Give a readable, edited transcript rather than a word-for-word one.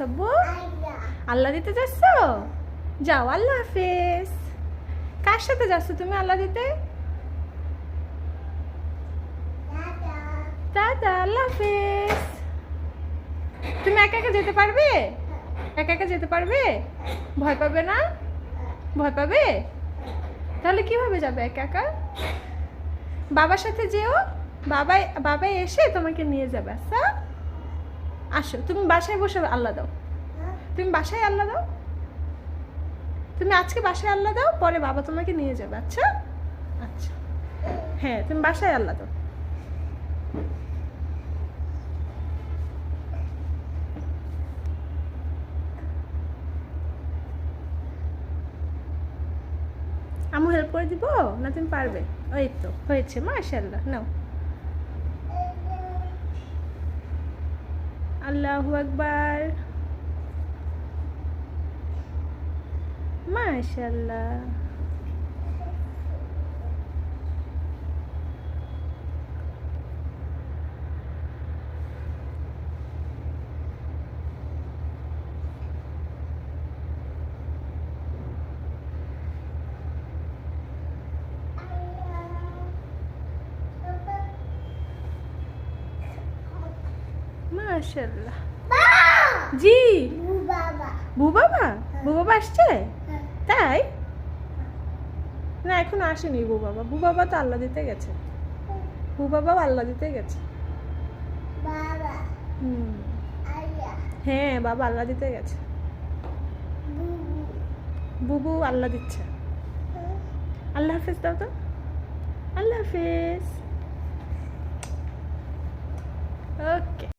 আব্বু আল্লাহ দিতে যাচ্ছ? যাও, আল্লাহ হাফেজ। কার সাথে যাচ্ছ তুমি আল্লাহ দিতে? দাদা, আল্লাহ হাফেজ। তুমি একা একা যেতে পারবে? একা একা যেতে পারবে? ভয় পাবে না? ভয় পাবে? তাহলে কিভাবে যাবে একা একা? বাবার সাথে যেও, বাবা এসে তোমাকে নিয়ে যাবে। আচ্ছা আসো, তুমি বাসায় বসে আল্লাহ দাও। তুমি বাসায় আল্লাহ দাও, তুমি আজকে বাসায় আল্লাহ দাও, পরে বাবা তোমাকে নিয়ে যাবে। আচ্ছা আচ্ছা, হ্যাঁ তুমি বাসায় আল্লাহ দাও। আম্মু হেল্প করে দিব না? তুমি পারবে? ওই তো হয়েছে, মাশাআল্লাহ। নাও, আল্লাহু আকবার, মাশাআল্লাহ। মাশাআল্লাহ। জি, বু বাবা আসছে? তাই না, এখন আসেনি বু বাবা তো আল্লাহ দিতে গেছে। বু বাবাও আল্লাহ দিতে গেছে। হ্যাঁ, বাবা আল্লাহ দিতে গেছে। বুবু আল্লাহ দিচ্ছে। আল্লাহ হাফেজ দাও তো। আল্লাহ হাফেজ। ওকে।